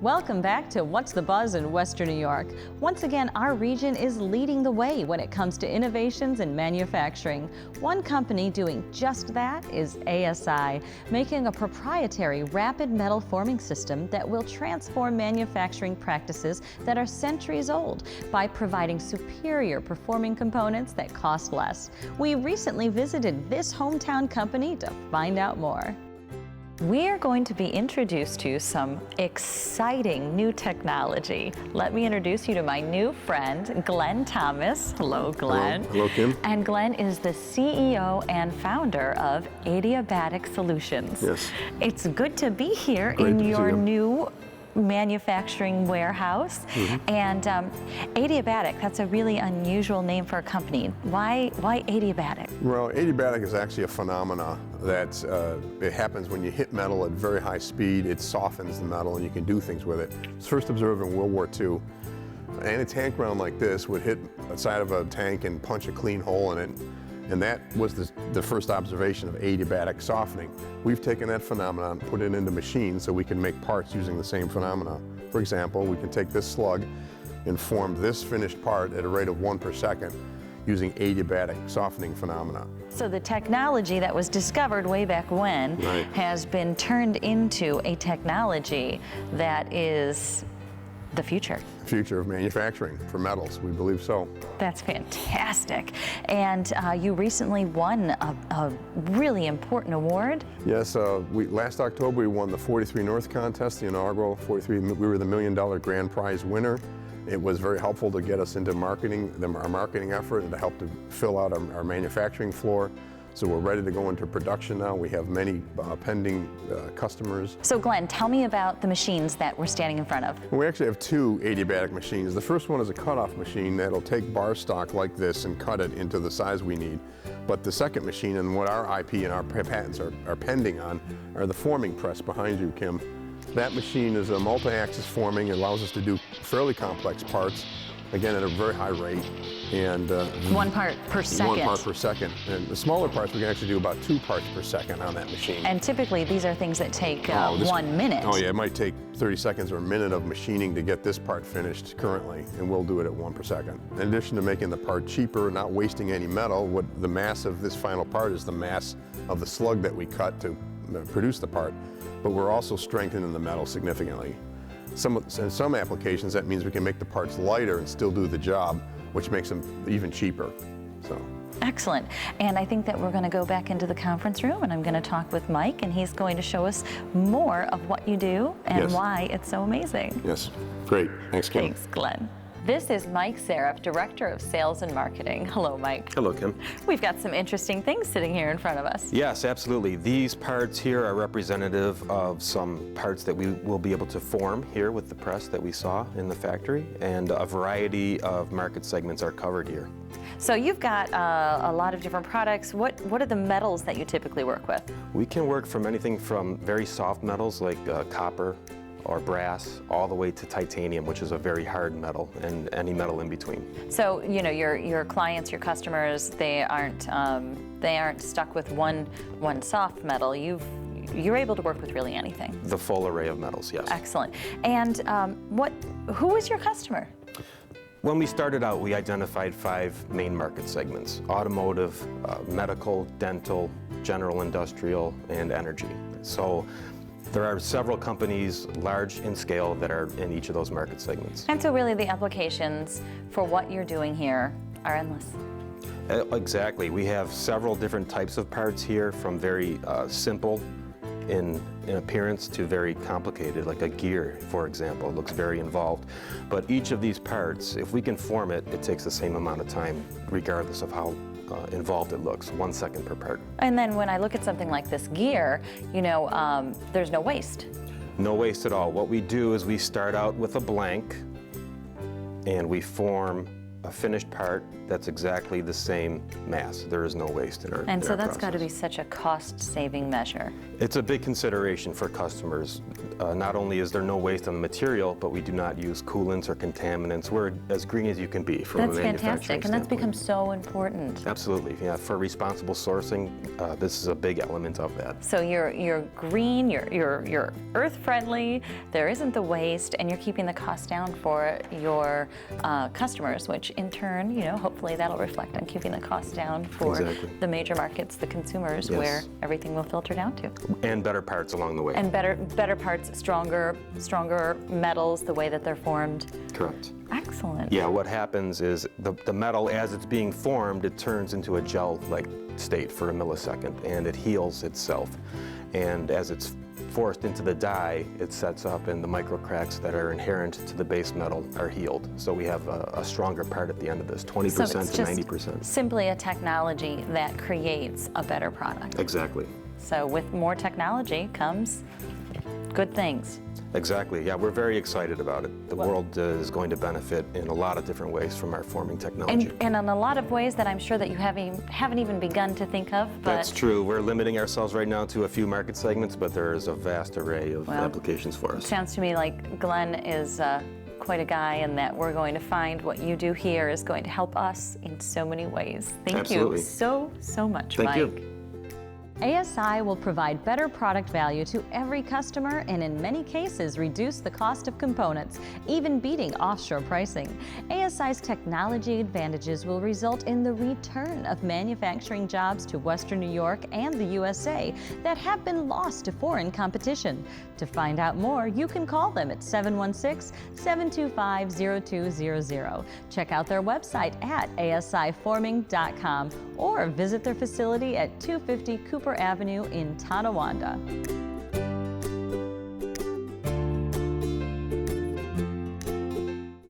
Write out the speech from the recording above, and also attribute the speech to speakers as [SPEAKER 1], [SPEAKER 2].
[SPEAKER 1] Welcome back to What's the Buzz in Western New York. Once again, our region is leading the way when it comes to innovations in manufacturing. One company doing just that is ASI, making a proprietary rapid metal forming system that will transform manufacturing practices that are centuries old by providing superior performing components that cost less. We recently visited this hometown company to find out more. We are going to be introduced to some exciting new technology. Let me introduce you to my new friend, Glenn Thomas. Hello, Glenn.
[SPEAKER 2] Hello, Kim.
[SPEAKER 1] And Glenn is the CEO and founder of Adiabatic Solutions.
[SPEAKER 2] Yes.
[SPEAKER 1] It's good to be here
[SPEAKER 2] Great
[SPEAKER 1] in
[SPEAKER 2] to see
[SPEAKER 1] your
[SPEAKER 2] you.
[SPEAKER 1] new manufacturing warehouse. And Adiabatic, that's a really unusual name for a company. Why Adiabatic?
[SPEAKER 2] Well, adiabatic is actually a phenomena that it happens when you hit metal at very high speed. It softens the metal and you can do things with it. It was first observed in World War II. And a tank round like this would hit the side of a tank and punch a clean hole in it. And that was the first observation of adiabatic softening. We've taken that phenomenon and put it into machines so we can make parts using the same phenomena. For example, we can take this slug and form this finished part at a rate of 1 per second using adiabatic softening phenomena.
[SPEAKER 1] So the technology that was discovered way back when has been turned into a technology that is the future.
[SPEAKER 2] Future of manufacturing for metals, we believe so.
[SPEAKER 1] That's fantastic. And you recently won a really important award.
[SPEAKER 2] Yes, last October we won the 43 North contest, the inaugural 43. We were the $1 million grand prize winner. It was very helpful to get us into marketing, our marketing effort, and to help to fill out our manufacturing floor. So we're ready to go into production now. We have many pending customers.
[SPEAKER 1] So Glenn, tell me about the machines that we're standing in front of.
[SPEAKER 2] We actually have two adiabatic machines. The first one is a cutoff machine that'll take bar stock like this and cut it into the size we need. But the second machine, and what our IP and our patents are pending on, are the forming press behind you, Kim. That machine is a multi-axis forming. It allows us to do fairly complex parts, again at a very high rate. And
[SPEAKER 1] 1 part per second.
[SPEAKER 2] 1 part per second. And the smaller parts, we can actually do about 2 parts per second on that machine.
[SPEAKER 1] And typically these are things that take 1 minute.
[SPEAKER 2] Oh yeah, it might take 30 seconds or a minute of machining to get this part finished currently, and we'll do it at 1 per second. In addition to making the part cheaper, not wasting any metal, what the mass of this final part is the mass of the slug that we cut to produce the part, but we're also strengthening the metal significantly. In some applications, that means we can make the parts lighter and still do the job, which makes them even cheaper. So.
[SPEAKER 1] Excellent. And I think that we're going to go back into the conference room and I'm going to talk with Mike and he's going to show us more of what you do and why it's so amazing.
[SPEAKER 2] Yes. Great. Thanks, Kim.
[SPEAKER 1] Thanks, Glenn. This is Mike Seraph, Director of Sales and Marketing. Hello, Mike.
[SPEAKER 3] Hello, Kim.
[SPEAKER 1] We've got some interesting things sitting here in front of us.
[SPEAKER 3] Yes, absolutely. These parts here are representative of some parts that we will be able to form here with the press that we saw in the factory, and a variety of market segments are covered here.
[SPEAKER 1] So you've got a lot of different products. What are the metals that you typically work with?
[SPEAKER 3] We can work from anything from very soft metals like copper or brass, all the way to titanium, which is a very hard metal, and any metal in between.
[SPEAKER 1] So, you know, your clients, your customers, they aren't stuck with one soft metal. You're able to work with really anything.
[SPEAKER 3] The full array of metals, yes.
[SPEAKER 1] Excellent. And who is your customer?
[SPEAKER 3] When we started out, we identified 5 main market segments: automotive, medical, dental, general industrial, and energy. So there are several companies, large in scale, that are in each of those market segments.
[SPEAKER 1] And so really the applications for what you're doing here are endless.
[SPEAKER 3] Exactly. We have several different types of parts here, from very simple in appearance to very complicated, like a gear, for example. It looks very involved. But each of these parts, if we can form it, it takes the same amount of time, regardless of how involved it looks, 1 second per part.
[SPEAKER 1] And then when I look at something like this gear, you know, there's no waste.
[SPEAKER 3] No waste at all. What we do is we start out with a blank and we form a finished part that's exactly the same mass. There is no waste in our
[SPEAKER 1] And so that's
[SPEAKER 3] process.
[SPEAKER 1] got to be such a cost-saving measure.
[SPEAKER 3] It's a big consideration for customers. Not only is there no waste on the material, but we do not use coolants or contaminants. We're as green as you can be from a
[SPEAKER 1] That's
[SPEAKER 3] manufacturing
[SPEAKER 1] fantastic, and that's
[SPEAKER 3] standpoint.
[SPEAKER 1] become so important.
[SPEAKER 3] Absolutely, yeah. For responsible sourcing, this is a big element of that.
[SPEAKER 1] So you're green, you're earth-friendly, there isn't the waste, and you're keeping the cost down for your customers, which in turn, you know, hopefully that'll reflect on keeping the cost down for
[SPEAKER 3] Exactly.
[SPEAKER 1] the major markets, the consumers,
[SPEAKER 3] Yes.
[SPEAKER 1] where everything will filter down to.
[SPEAKER 3] And better parts along the way.
[SPEAKER 1] And better parts, stronger metals, the way that they're formed.
[SPEAKER 3] Correct.
[SPEAKER 1] Excellent.
[SPEAKER 3] Yeah, what happens is the metal, as it's being formed, it turns into a gel-like state for a millisecond, and it heals itself. And as it's forced into the die, it sets up, and the micro cracks that are inherent to the base metal are healed. So we have a stronger part at the end of this, 20%
[SPEAKER 1] So it's
[SPEAKER 3] to
[SPEAKER 1] just
[SPEAKER 3] 90%.
[SPEAKER 1] simply a technology that creates a better product.
[SPEAKER 3] Exactly.
[SPEAKER 1] So with more technology comes good things.
[SPEAKER 3] Exactly. Yeah, we're very excited about it. The world is going to benefit in a lot of different ways from our forming technology.
[SPEAKER 1] And in a lot of ways that I'm sure that you haven't even begun to think of. But
[SPEAKER 3] That's true. We're limiting ourselves right now to a few market segments, but there is a vast array of
[SPEAKER 1] Well,
[SPEAKER 3] applications for
[SPEAKER 1] it
[SPEAKER 3] us.
[SPEAKER 1] sounds to me like Glenn is quite a guy, and that we're going to find what you do here is going to help us in so many ways. Thank
[SPEAKER 3] Absolutely.
[SPEAKER 1] you so much,
[SPEAKER 3] Thank
[SPEAKER 1] Mike.
[SPEAKER 3] you.
[SPEAKER 1] ASI will provide better product value to every customer and in many cases reduce the cost of components, even beating offshore pricing. ASI's technology advantages will result in the return of manufacturing jobs to Western New York and the USA that have been lost to foreign competition. To find out more, you can call them at 716-725-0200. Check out their website at asiforming.com or visit their facility at 250 Cooper Avenue in Tonawanda.